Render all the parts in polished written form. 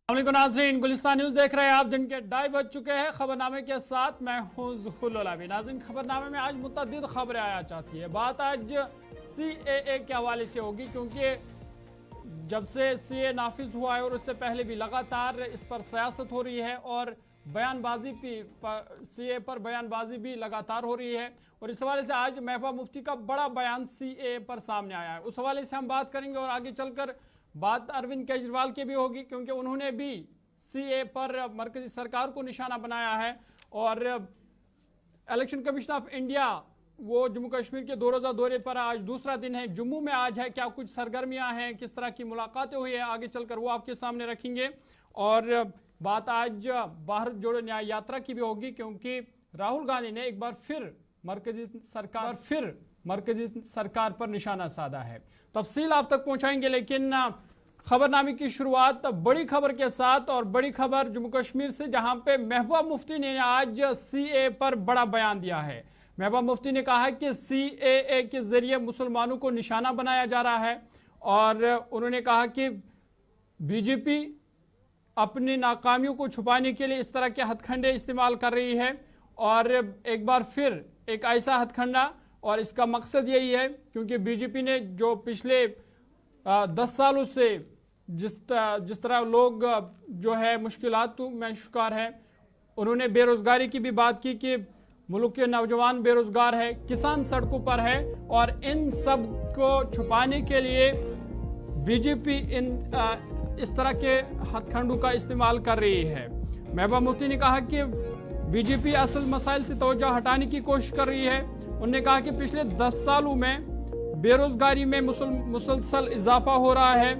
अस्सलामुअलैकुम नाज़रीन, गुलिस्तान न्यूज़ देख रहे हैं आप। दिन के 2:30 बज चुके हैं। खबरनामे के साथ मैं हूं ज़ुहुल अलावी। नाज़रीन, खबरनामे में आज मुतअद्दिद खबरें आया चाहती है। बात आज CAA के हवाले से होगी, क्योंकि जब से CAA नाफिज हुआ है और उससे पहले भी लगातार इस पर सियासत हो रही है और बयानबाजी भी CAA पर बयानबाजी भी लगातार हो रही है। और इस हवाले से आज महबूबा मुफ्ती का बड़ा बयान CAA पर सामने आया है। उस हवाले से हम बात करेंगे और आगे चलकर बात अरविंद केजरीवाल की भी होगी, क्योंकि उन्होंने भी CAA पर मरकजी सरकार को निशाना बनाया है। और इलेक्शन कमीशन ऑफ इंडिया वो जम्मू कश्मीर के 2 रोज़ा दौरे पर आज दूसरा दिन है। जम्मू में आज है, क्या कुछ सरगर्मियां हैं, किस तरह की मुलाकातें हुई है, आगे चलकर वो आपके सामने रखेंगे। और बात आज भारत जोड़ो न्याय यात्रा की भी होगी, क्योंकि राहुल गांधी ने एक बार फिर मरकजी सरकार पर निशाना साधा है। तफसील आप तक पहुंचाएंगे, लेकिन खबरनामे की शुरुआत बड़ी खबर के साथ। और बड़ी खबर जम्मू कश्मीर से, जहां पे महबूबा मुफ्ती ने आज CAA पर बड़ा बयान दिया है। महबूबा मुफ्ती ने कहा है कि CAA के जरिए मुसलमानों को निशाना बनाया जा रहा है। और उन्होंने कहा कि बीजेपी अपनी नाकामियों को छुपाने के लिए इस तरह के हथकंडे इस्तेमाल कर रही है। और एक बार फिर एक ऐसा हथकंडा, और इसका मकसद यही है क्योंकि बीजेपी ने जो पिछले 10 सालों से जिस तरह लोग जो है मुश्किलात में शिकार हैं, उन्होंने बेरोजगारी की भी बात की कि मुल्क के नौजवान बेरोजगार है, किसान सड़कों पर है। और इन सब को छुपाने के लिए बीजेपी इस तरह के हथकंडों का इस्तेमाल कर रही है। महबूबा मुफ्ती ने कहा कि बीजेपी असल मसाइल से तवज्जो हटाने की कोशिश कर रही है। उन्होंने कहा कि पिछले 10 सालों में बेरोजगारी में मुसलसल इजाफा हो रहा है,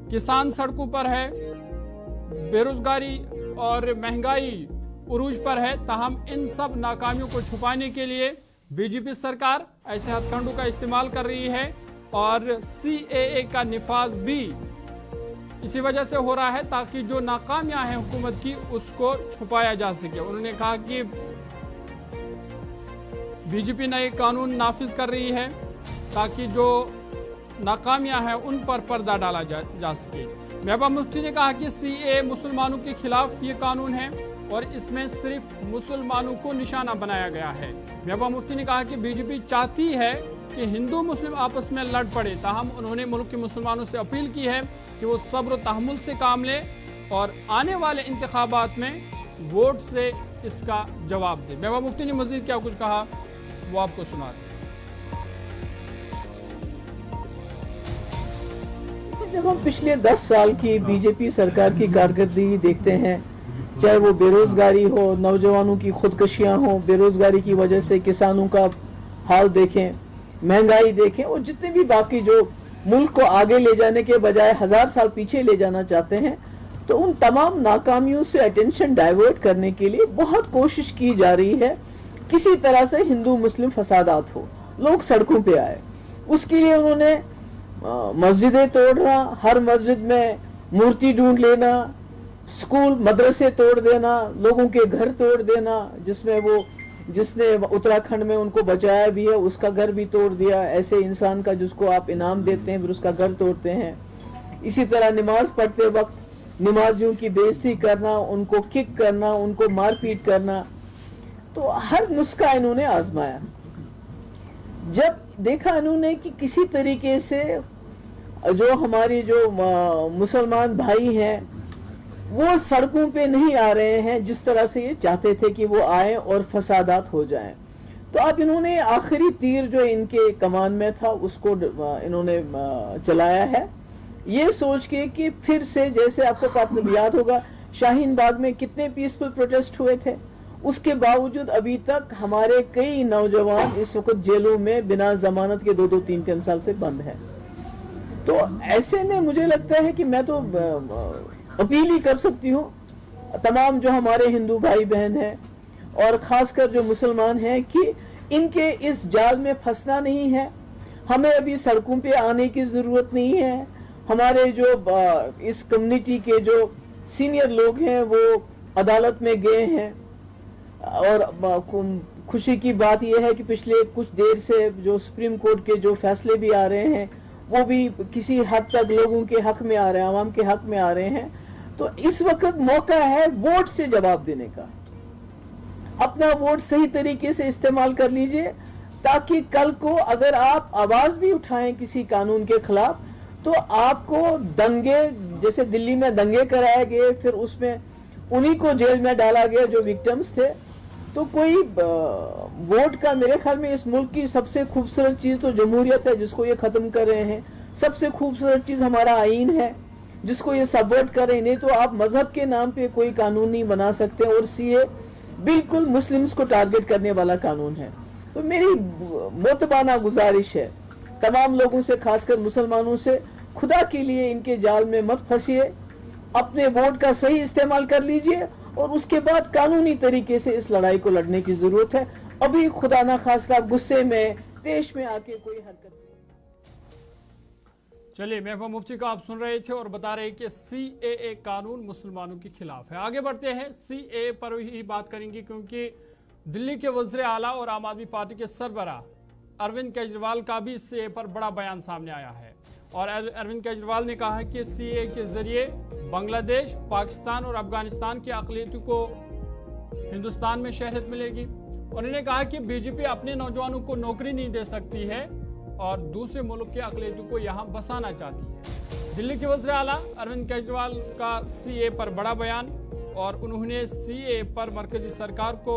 किसान सड़कों पर है, बेरोजगारी और महंगाई उरूज पर है। ताहम इन सब नाकामियों को छुपाने के लिए बीजेपी सरकार ऐसे हथकंडों का इस्तेमाल कर रही है। और CAA का निफाज भी इसी वजह से हो रहा है, ताकि जो नाकामियां हैं हुकूमत की उसको छुपाया जा सके। उन्होंने कहा कि बीजेपी नए कानून नाफिज कर रही है ताकि जो नाकामियां हैं उन पर पर्दा डाला जा सके। महबूबा मुफ्ती ने कहा कि CAA मुसलमानों के खिलाफ ये कानून है और इसमें सिर्फ मुसलमानों को निशाना बनाया गया है। महबूबा मुफ्ती ने कहा कि बीजेपी चाहती है कि हिंदू मुस्लिम आपस में लड़ पड़े। ताहम उन्होंने मुल्क के मुसलमानों से अपील की है कि वो सब्र तहम्मुल से काम ले और आने वाले इंतखाबात में वोट से इसका जवाब दे। महबूबा मुफ्ती ने मजीद क्या कुछ कहा वो आपको सुना दें। जब हम पिछले 10 साल की बीजेपी सरकार की कारकर्दगी देखते हैं, चाहे वो बेरोजगारी हो, नौजवानों की खुदकशियां हो, बेरोजगारी की वजह से किसानों का हाल देखें, महंगाई देखें, और जितने भी बाकी जो मुल्क को आगे ले जाने के बजाय 1000 साल पीछे ले जाना चाहते हैं, तो उन तमाम नाकामियों से अटेंशन डाइवर्ट करने के लिए बहुत कोशिश की जा रही है। किसी तरह से हिंदू मुस्लिम फसादात हो, लोग सड़कों पे आए, उसके लिए उन्होंने मस्जिदें तोड़ना, हर मस्जिद में मूर्ति ढूंढ लेना, स्कूल मदरसे तोड़ देना, लोगों के घर तोड़ देना, जिसने उत्तराखंड में उनको बचाया भी है उसका घर भी तोड़ दिया। ऐसे इंसान का जिसको आप इनाम देते हैं फिर उसका घर तोड़ते हैं। इसी तरह नमाज पढ़ते वक्त नमाजियों की बेइज्जती करना, उनको किक करना, उनको मारपीट करना, तो हर नुस्खा इन्होंने आजमाया। जब देखा इन्होंने कि किसी तरीके से जो हमारी जो मुसलमान भाई हैं वो सड़कों पे नहीं आ रहे हैं जिस तरह से ये चाहते थे कि वो आए और फसादात हो जाएं, तो अब इन्होंने आखिरी तीर जो इनके कमान में था उसको इन्होंने चलाया है, ये सोच के कि फिर से, जैसे आपको याद होगा शाहीन बाग में कितने पीसफुल प्रोटेस्ट हुए थे, उसके बावजूद अभी तक हमारे कई नौजवान इस वक्त जेलों में बिना जमानत के 2-2, 3-3 साल से बंद हैं। तो ऐसे में मुझे लगता है कि मैं तो अपील ही कर सकती हूँ तमाम जो हमारे हिंदू भाई बहन हैं और खासकर जो मुसलमान हैं कि इनके इस जाल में फंसना नहीं है। हमें अभी सड़कों पे आने की जरूरत नहीं है। हमारे जो इस कम्युनिटी के जो सीनियर लोग हैं वो अदालत में गए हैं और खुशी की बात यह है कि पिछले कुछ देर से जो सुप्रीम कोर्ट के जो फैसले भी आ रहे हैं वो भी किसी हद तक लोगों के हक में आ रहे हैं, आवाम के हक में आ रहे हैं। तो इस वक्त मौका है वोट से जवाब देने का। अपना वोट सही तरीके से इस्तेमाल कर लीजिए, ताकि कल को अगर आप आवाज भी उठाएं किसी कानून के खिलाफ, तो आपको दंगे, जैसे दिल्ली में दंगे कराए गए, फिर उसमें उन्हीं को जेल में डाला गया जो विक्टिम्स थे। तो कोई वोट का, मेरे ख्याल में इस मुल्क की सबसे खूबसूरत चीज तो जमहूरियत है, जिसको ये खत्म कर रहे हैं। सबसे खूबसूरत चीज हमारा आईन है, जिसको ये सबवर्ट कर रहे हैं। नहीं तो आप मजहब के नाम पे कोई कानून नहीं बना सकते, और सीए बिल्कुल मुस्लिम्स को टारगेट करने वाला कानून है। तो मेरी मोतबाना गुजारिश है तमाम लोगों से, खासकर मुसलमानों से, खुदा के लिए इनके जाल में मत फंसिए, अपने वोट का सही इस्तेमाल कर लीजिए, और उसके बाद कानूनी तरीके से इस लड़ाई को लड़ने की जरूरत है। अभी खुदा ना खास्ता गुस्से में, देश में आके कोई हरकत नहीं। चलिए, महबूबा मुफ्ती को आप सुन रहे थे और बता रहे कि सीएए कानून मुसलमानों के खिलाफ है। आगे बढ़ते हैं, सीएए पर ही बात करेंगे, क्योंकि दिल्ली के वज़ीर आला और आम आदमी पार्टी के सरबराह अरविंद केजरीवाल का भी सीएए पर बड़ा बयान सामने आया है। और अरविंद केजरीवाल ने कहा कि सीएए के जरिए बांग्लादेश, पाकिस्तान और अफगानिस्तान की अक़लियतों को हिंदुस्तान में शहरियत मिलेगी। उन्होंने कहा कि बीजेपी अपने नौजवानों को नौकरी नहीं दे सकती है और दूसरे मुल्क के अक़लियतों को यहाँ बसाना चाहती है। दिल्ली के वज़ीर आला अरविंद केजरीवाल का सीएए पर बड़ा बयान, और उन्होंने सीएए पर मरकजी सरकार को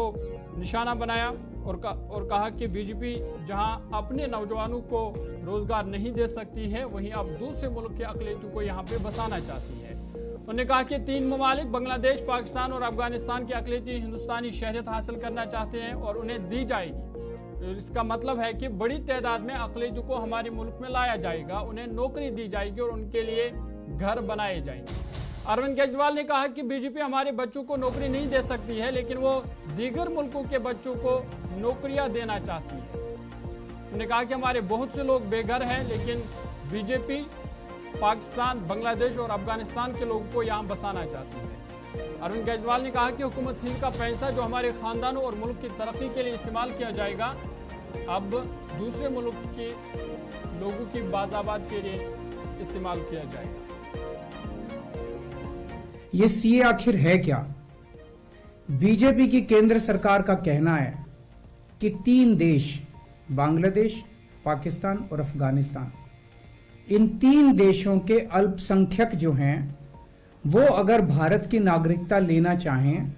निशाना बनाया और कहा कि बीजेपी जहां अपने नौजवानों को रोजगार नहीं दे सकती है, वहीं अब दूसरे मुल्क के अक़लियतों को यहां पे बसाना चाहती है। उन्होंने कहा कि 3 ममालिक बांग्लादेश, पाकिस्तान और अफगानिस्तान की अक़लियतें हिंदुस्तानी शहरियत हासिल करना चाहते हैं और उन्हें दी जाएगी। इसका मतलब है कि बड़ी तादाद में अक़लियतों को हमारे मुल्क में लाया जाएगा, उन्हें नौकरी दी जाएगी और उनके लिए घर बनाए जाएंगे। अरविंद केजरीवाल ने कहा कि बीजेपी हमारे बच्चों को नौकरी नहीं दे सकती है, लेकिन वो दीगर मुल्कों के बच्चों को नौकरियां देना चाहती है। उन्होंने कहा कि हमारे बहुत से लोग बेघर हैं, लेकिन बीजेपी पाकिस्तान, बांग्लादेश और अफगानिस्तान के लोगों को यहाँ बसाना चाहती है। अरविंद केजरीवाल ने कहा कि हुकूमत हिंद का पैसा जो हमारे खानदानों और मुल्क की तरक्की के लिए इस्तेमाल किया जाएगा, अब दूसरे मुल्क के लोगों की बाज़ाबात के लिए इस्तेमाल किया जाएगा। ये सीए आखिर है क्या? बीजेपी की केंद्र सरकार का कहना है कि 3 देश, बांग्लादेश, पाकिस्तान और अफगानिस्तान, इन 3 देशों के अल्पसंख्यक जो हैं, वो अगर भारत की नागरिकता लेना चाहें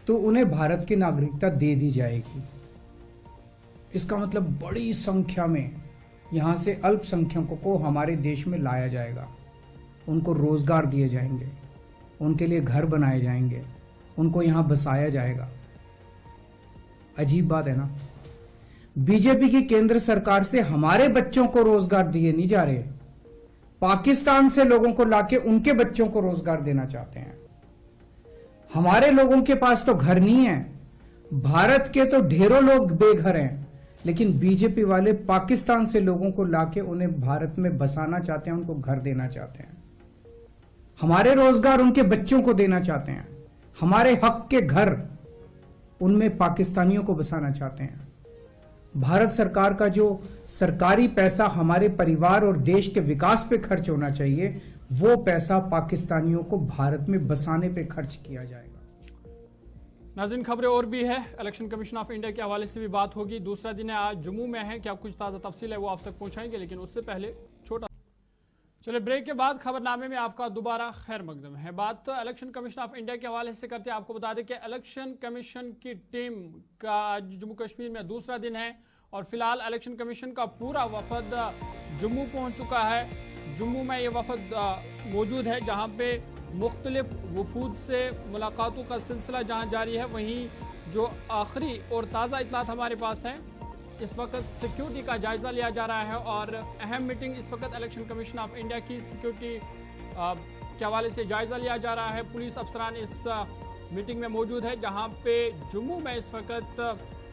तो उन्हें भारत की नागरिकता दे दी जाएगी। इसका मतलब बड़ी संख्या में यहां से अल्पसंख्यकों को हमारे देश में लाया जाएगा, उनको रोजगार दिए जाएंगे, उनके लिए घर बनाए जाएंगे, उनको यहां बसाया जाएगा। अजीब बात है ना? बीजेपी की केंद्र सरकार से हमारे बच्चों को रोजगार दिए नहीं जा रहे, पाकिस्तान से लोगों को लाके उनके बच्चों को रोजगार देना चाहते हैं। हमारे लोगों के पास तो घर नहीं है, भारत के तो ढेरों लोग बेघर हैं, लेकिन बीजेपी वाले पाकिस्तान से लोगों को लाके उन्हें भारत में बसाना चाहते हैं, उनको घर देना चाहते हैं। हमारे रोजगार उनके बच्चों को देना चाहते हैं, हमारे हक के घर उनमें पाकिस्तानियों को बसाना चाहते हैं। भारत सरकार का जो सरकारी पैसा हमारे परिवार और देश के विकास पे खर्च होना चाहिए, वो पैसा पाकिस्तानियों को भारत में बसाने पे खर्च किया जाएगा। नाज़रीन, खबरें और भी है, इलेक्शन कमीशन ऑफ इंडिया के हवाले से भी बात होगी। दूसरा दिन है आज, जम्मू में है, क्या कुछ ताज़ा तफसील है वो आप तक पहुंचाएंगे, लेकिन उससे पहले छोटा चलिए ब्रेक के बाद खबरनामे में आपका दोबारा खैर मकदम है। बात इलेक्शन कमीशन ऑफ इंडिया के हवाले से करते हैं। आपको बता दें कि इलेक्शन कमीशन की टीम का आज जम्मू कश्मीर में दूसरा दिन है और फिलहाल इलेक्शन कमीशन का पूरा वफद जम्मू पहुंच चुका है। जम्मू में ये वफद मौजूद है, जहां पे मुख्तलिफ वफूद से मुलाकातों का सिलसिला जहां जारी है। वहीं जो आखिरी और ताज़ा इतलात हमारे पास हैं, इस वक्त सिक्योरिटी का जायजा लिया जा रहा है और अहम मीटिंग इस वक्त इलेक्शन कमीशन ऑफ इंडिया की सिक्योरिटी के हवाले से जायजा लिया जा रहा है। पुलिस अफसरान इस मीटिंग में मौजूद है, जहां पे जम्मू में इस वक्त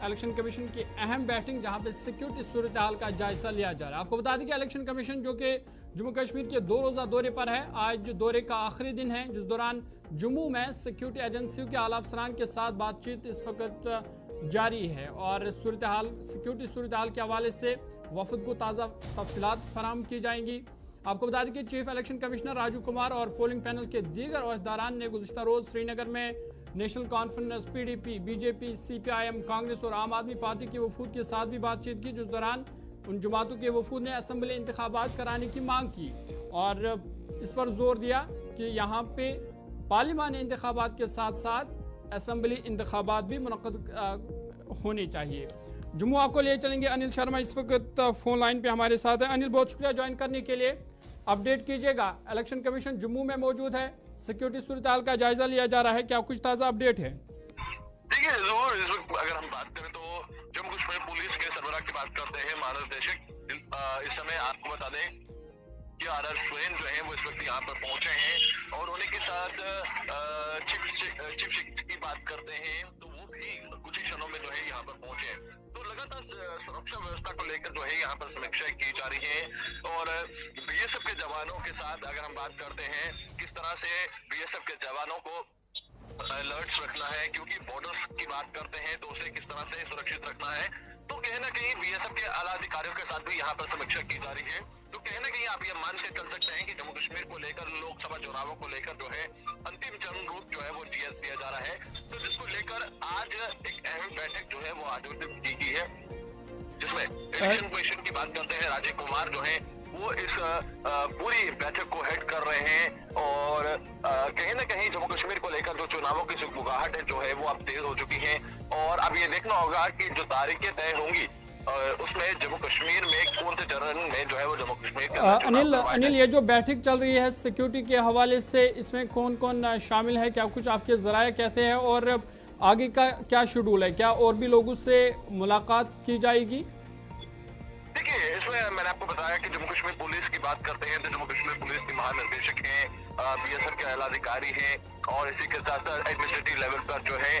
इलेक्शन कमीशन की अहम बैठक, जहां पे सिक्योरिटी सूरत हाल का जायजा लिया जा रहा है। आपको बता दें कि इलेक्शन कमीशन जो कि जम्मू कश्मीर के 2 रोज़ा दौरे पर है, आज दौरे का आखिरी दिन है, जिस दौरान जम्मू में सिक्योरिटी एजेंसियों के आला अफसरान के साथ बातचीत इस वक्त जारी है और सिक्योरिटी सूरत हाल के हवाले से वफद को ताज़ा तफसीलात फराहम की जाएंगी। आपको बता दें कि chief election commissioner Raju Kumar और पोलिंग पैनल के दीगर अहदेदारान ने गुज़िश्ता रोज श्रीनगर में national conference, PDP, BJP, CPIM, Congress और आम आदमी पार्टी के वफूद के साथ भी बातचीत की, जिस दौरान उन जमातों के वफूद ने असम्बली इंतखाबात कराने की मांग की और इस पर जोर दिया कि यहाँ पे पार्लिमानी इंतखाबात के साथ साथ असम्बली इंतखाबात भी मुनक्कद होने चाहिए। जम्मू आपको ले चलेंगे अनिल शर्मा इस वक्त फोन लाइन पे हमारे साथ है। अनिल, बहुत शुक्रिया ज्वाइन करने के लिए। अपडेट कीजिएगा, इलेक्शन कमीशन जम्मू में मौजूद है, सिक्योरिटी सूरत हाल का जायजा लिया जा रहा है, क्या कुछ ताज़ा अपडेट है? देखिए जरूर, इस वक्त अगर हम बात करें तो जम्मू कश्मीर पुलिस के सरबराह की बात करते हैं, महानिदेशक इस समय आपको बता दें कि RR सुरेन जो है वो इस वक्त यहाँ पर पहुंचे हैं और उन्हीं के साथ चीफ की बात करते हैं तो वो भी कुछ ही क्षणों में जो है यहाँ पर पहुंचे हैं। तो लगातार सुरक्षा व्यवस्था को लेकर जो है यहाँ पर समीक्षा की जा रही है और BSF के जवानों के साथ अगर हम बात करते हैं किस तरह से BSF के जवानों को अलर्ट्स रखना है, क्योंकि बॉर्डर्स की बात करते हैं तो उसे किस तरह से सुरक्षित रखना है, तो कहीं ना कहीं BSF के आला अधिकारियों के साथ भी यहाँ पर समीक्षा की जा रही है। तो कहीं ना कहीं आप ये मान के चल सकते हैं कि जम्मू कश्मीर को लेकर, लोकसभा चुनावों को लेकर जो है अंतिम चरण रूप जो है वो दिया जा रहा है, तो जिसको लेकर आज एक अहम बैठक जो है वो आयोजित की गई है, जिसमें इलेक्शन कमीशन की बात करते हैं राजीव कुमार जो है वो इस पूरी बैठक को हेड कर रहे हैं और कहीं ना कहीं जम्मू कश्मीर को लेकर जो चुनावों की सुगबुगाहट है जो है वो अब तेज हो चुकी है और अब ये देखना होगा कि जो तारीखें तय होंगी उसमें जम्मू कश्मीर में कौन से चरण में जो है वो जम्मू कश्मीर के अनिल, ये जो बैठक चल रही है सिक्योरिटी के हवाले से, इसमें कौन कौन शामिल है, क्या कुछ आपके जराये कहते हैं और आगे का क्या शेड्यूल है, क्या और भी लोगों से मुलाकात की जाएगी? देखिए, इसमें मैंने आपको बताया कि जम्मू कश्मीर पुलिस की बात करते हैं तो जम्मू कश्मीर पुलिस के महानिदेशक हैं, BSF के आला अधिकारी हैं और इसी के साथ साथ एडमिनिस्ट्रेटिव लेवल पर जो है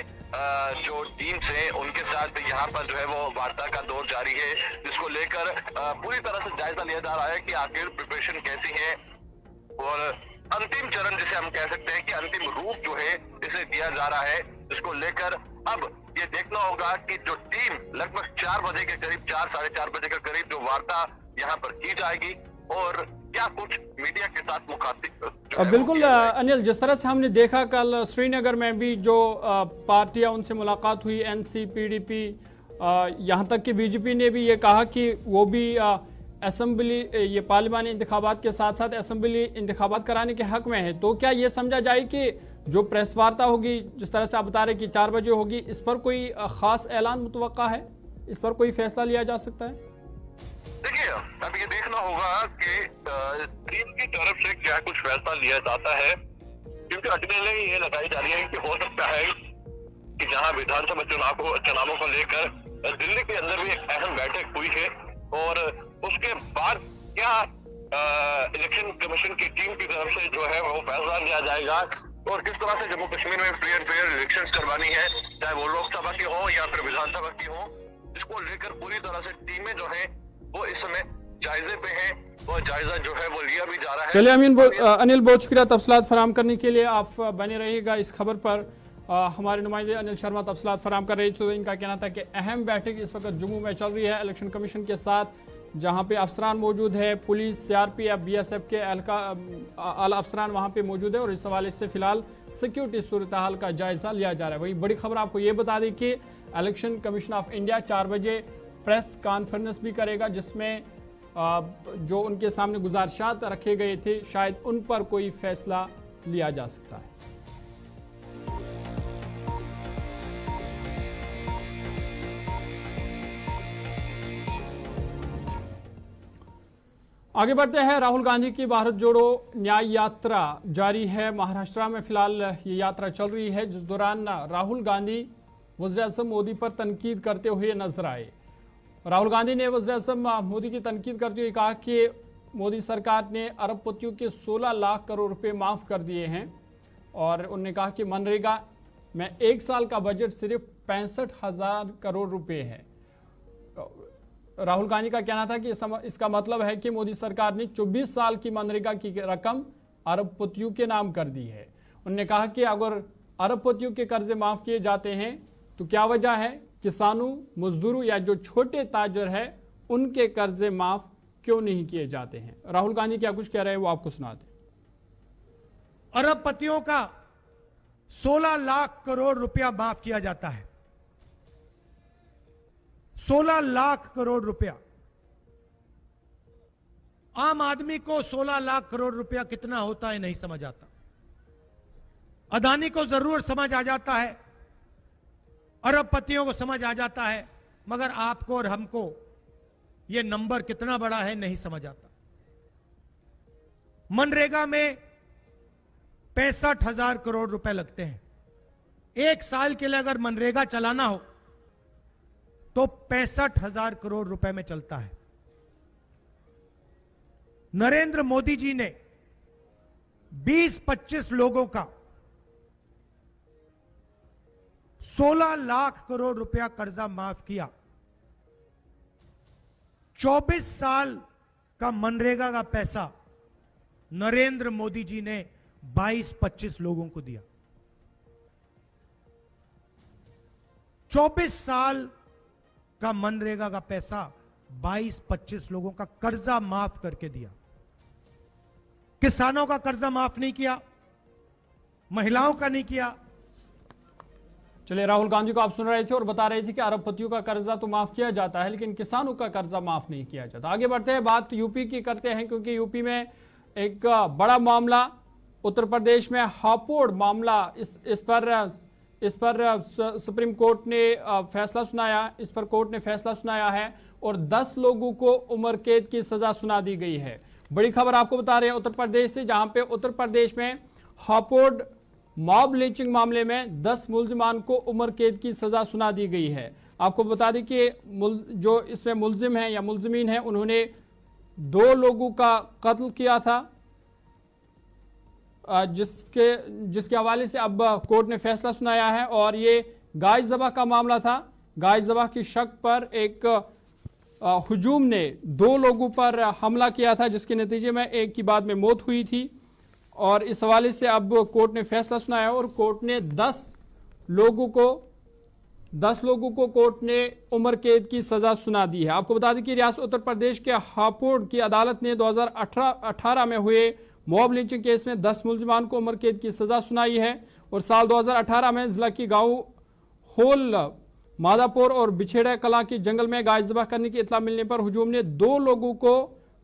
जो टीम्स हैं उनके साथ यहाँ पर जो है वो वार्ता का दौर जारी है, जिसको लेकर पूरी तरह से जायजा लिया जा रहा है कि आखिर प्रिपरेशन कैसी है और अंतिम चरण जिसे हम कह सकते हैं कि अंतिम रूप जो है इसे दिया जा रहा है, जिसको लेकर अब ये देखना होगा कि जो टीम लगभग 4 बजे के करीब, 4 साढ़े 4 बजे के करीब जो वार्ता यहाँ पर की जाएगी और क्या कुछ मीडिया के साथ मुखातिब। बिल्कुल अनिल, जिस तरह से हमने देखा कल श्रीनगर में भी जो पार्टियां उनसे मुलाकात हुई, NC, PDP, यहाँ तक कि BJP ने भी ये कहा कि वो भी असेंबली, ये पार्लिमानी इंतखाबात के साथ साथ असेंबली इंतखाबात कराने के हक में है। तो क्या ये समझा जाए कि जो प्रेस वार्ता होगी, जिस तरह से आप बता रहे कि 4 बजे होगी, इस पर कोई खास ऐलान मुतवक्का है, इस पर कोई फैसला लिया जा सकता है? देखिए, अब ये देखना होगा कि टीम की तरफ से क्या कुछ फैसला लिया जाता है, क्योंकि अटकलें ये लगाई जा रही है कि हो सकता है कि जहां विधानसभा चुनावों को लेकर दिल्ली के अंदर भी एक अहम बैठक हुई है और उसके बाद क्या इलेक्शन कमीशन की टीम की तरफ से जो है वो फैसला लिया जाएगा और किस तरह से जम्मू कश्मीर में फ्री एंड फेयर इलेक्शन करवानी है, चाहे वो लोकसभा की हो या फिर विधानसभा की हो, इसको लेकर पूरी तरह से टीमें जो है वो इस समय जायजे पे हैं और जायजा जो है वो लिया भी जा रहा है। चलिए अनिल, बहुत शुक्रिया तफसीलात फराम करने के लिए। आप बने रहिएगा इस खबर पर। हमारे नुमाइंदे अनिल शर्मा तफसीलात फराम कर रहे थे, तो इनका कहना था कि अहम बैठक इस वक्त जम्मू में चल रही है इलेक्शन कमीशन के साथ, जहां पे अफसरान मौजूद है, पुलिस, CRPF, BSF के आला अफसरान वहां पे मौजूद है और इस हवाले से फिलहाल सिक्योरिटी सूरत हाल का जायजा लिया जा रहा है। वही बड़ी खबर आपको ये बता दें कि इलेक्शन कमीशन ऑफ इंडिया 4 बजे प्रेस कॉन्फ्रेंस भी करेगा, जिसमें जो उनके सामने गुजारिशात रखे गए थे शायद उन पर कोई फैसला लिया जा सकता है। आगे बढ़ते हैं। राहुल गांधी की भारत जोड़ो न्याय यात्रा जारी है। महाराष्ट्र में फिलहाल ये यात्रा चल रही है, जिस दौरान राहुल गांधी वज़ीर-ए-आज़म मोदी पर तनकीद करते हुए नजर आए। राहुल गांधी ने वज़ीर-ए-आज़म मोदी की तनकीद करते हुए कहा कि मोदी सरकार ने अरबपतियों के 16 लाख करोड़ रुपए माफ़ कर दिए हैं और उन्होंने कहा कि मनरेगा में 1 साल का बजट सिर्फ 65,000 करोड़ रुपए है। राहुल गांधी का कहना था कि इसका मतलब है कि मोदी सरकार ने 24 साल की मनरेगा की रकम अरबपतियों के नाम कर दी है। उन्होंने कहा कि अगर अरबपतियों के कर्जे माफ़ किए जाते हैं तो क्या वजह है किसानों, मजदूरों या जो छोटे ताजर है उनके कर्जे माफ़ क्यों नहीं किए जाते हैं। राहुल गांधी क्या कुछ कह रहे हैं वो आपको सुनाते हैं। अरबपतियों का 16 लाख करोड़ रुपया माफ किया जाता है। 16 लाख करोड़ रुपया। आम आदमी को 16 लाख करोड़ रुपया कितना होता है नहीं समझ आता। अदानी को जरूर समझ आ जाता है, अरबपतियों को समझ आ जाता है, मगर आपको और हमको यह नंबर कितना बड़ा है नहीं समझ आता। मनरेगा में 65,000 करोड़ रुपए लगते हैं। एक साल के लिए अगर मनरेगा चलाना हो तो 65,000 करोड़ रुपए में चलता है। नरेंद्र मोदी जी ने 20-25 लोगों का 16 लाख करोड़ रुपया कर्जा माफ किया। 24 साल का मनरेगा का पैसा नरेंद्र मोदी जी ने 22-25 लोगों को दिया। 24 साल का मनरेगा का पैसा 22-25 लोगों का कर्जा माफ करके दिया। किसानों का कर्जा माफ नहीं किया, महिलाओं का नहीं किया। चलिए, राहुल गांधी को आप सुन रहे थे और बता रहे थे कि अरबपतियों का कर्जा तो माफ किया जाता है लेकिन किसानों का कर्जा माफ नहीं किया जाता। आगे बढ़ते हैं, बात यूपी की करते हैं क्योंकि यूपी में एक बड़ा मामला, उत्तर प्रदेश में हापुड़ मामला, इस पर सुप्रीम कोर्ट ने फैसला सुनाया। इस पर कोर्ट ने फैसला सुनाया है और 10 लोगों को उम्र कैद की सजा सुना दी गई है। बड़ी खबर आपको बता रहे हैं उत्तर प्रदेश से, जहां पे उत्तर प्रदेश में हापुड़ मॉब लिंचिंग मामले में 10 मुलजिमान को उम्र कैद की सजा सुना दी गई है। आपको बता दें कि जो इसमें मुलजिम हैं या मुलजिमीन हैं, उन्होंने 2 लोगों का कत्ल किया था, जिसके हवाले से अब कोर्ट ने फैसला सुनाया है। और ये गाय ज़बह का मामला था। गाय ज़बह की शक पर एक हुजूम ने 2 लोगों पर हमला किया था, जिसके नतीजे में एक की बाद में मौत हुई थी। और इस हवाले से अब कोर्ट ने फैसला सुनाया और कोर्ट ने 10 लोगों को कोर्ट ने उम्र कैद की सजा सुना दी है। आपको बता दें कि रियासत उत्तर प्रदेश के हापुड़ की अदालत ने 2018 में हुए मॉब लिंचिंग केस में 10 मुलजिमान को उम्र कैद की सजा सुनाई है। और साल 2018 में जिला की गांव होल, मादापुर और बिछेड़ा कला के जंगल में गाय ज़बह करने की इत्तला मिलने पर हुजूम ने 2 लोगों को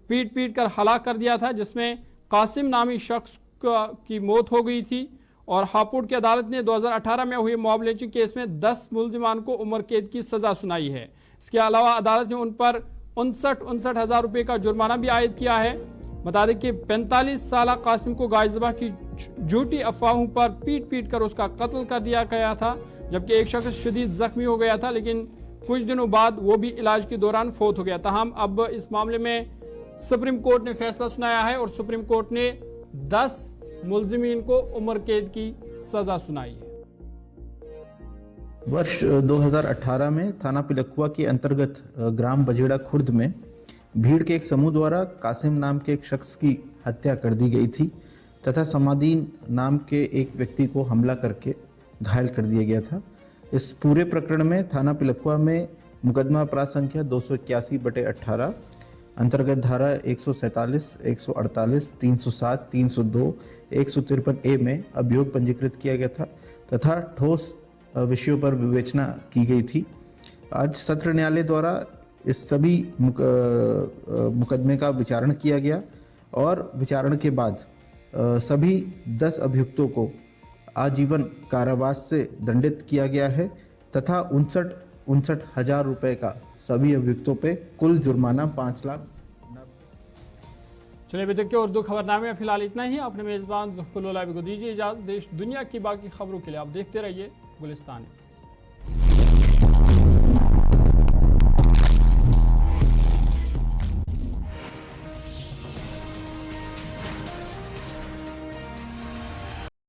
पीट कर हलाक कर दिया था, जिसमें कासिम नामी शख्स की मौत हो गई थी। और हापुड़ की अदालत ने 2018 में हुए मॉब लिंचिंग केस में 10 मुलजिमान को उम्र कैद की सजा सुनाई है। इसके अलावा अदालत ने उन पर 59,000 रुपये का जुर्माना भी आयद किया है। बता दें कि 45 साल कासिम को गाय ज़बह की झूठी अफवाहों पर पीट कर उसका कत्ल कर दिया गया था, जबकि एक शख्स शदीद जख्मी हो गया था, लेकिन कुछ दिनों बाद वो भी इलाज के दौरान फौत हो गया। ताहम अब इस मामले में सुप्रीम कोर्ट ने फैसला सुनाया है और सुप्रीम कोर्ट ने 10 मुलजिमीन को उम्र कैद की सजा सुनाई है। वर्ष 2018 में थाना पिलखुआ के अंतर्गत ग्राम बजेड़ा खुर्द में भीड़ के एक समूह द्वारा कासिम नाम के एक शख्स की हत्या कर दी गई थी तथा समादीन नाम के एक व्यक्ति को हमला करके घायल कर दिया गया था। इस पूरे प्रकरण में थाना पिलखुआ में मुकदमा अपराध संख्या 281/18 अंतर्गत धारा 147, 148, 307, 302, 153A में अभियोग पंजीकृत किया गया था तथा ठोस विषयों पर विवेचना की गई थी। आज सत्र न्यायालय द्वारा इस सभी मुकदमे का विचारण किया गया और विचारण के बाद सभी 10 अभियुक्तों को आजीवन कारावास से दंडित किया गया है तथा 59,000 रुपए का सभी अभियुक्तों पे कुल जुर्माना 5 लाख। चलिए, अभी तक के उर्दू खबरनामे में फिलहाल इतना ही। अपने मेजबान ज़ुफ़रुल को दीजिए इजाज़त। देश दुनिया की बाकी खबरों के लिए आप देखते रहिए गुलिस्तान।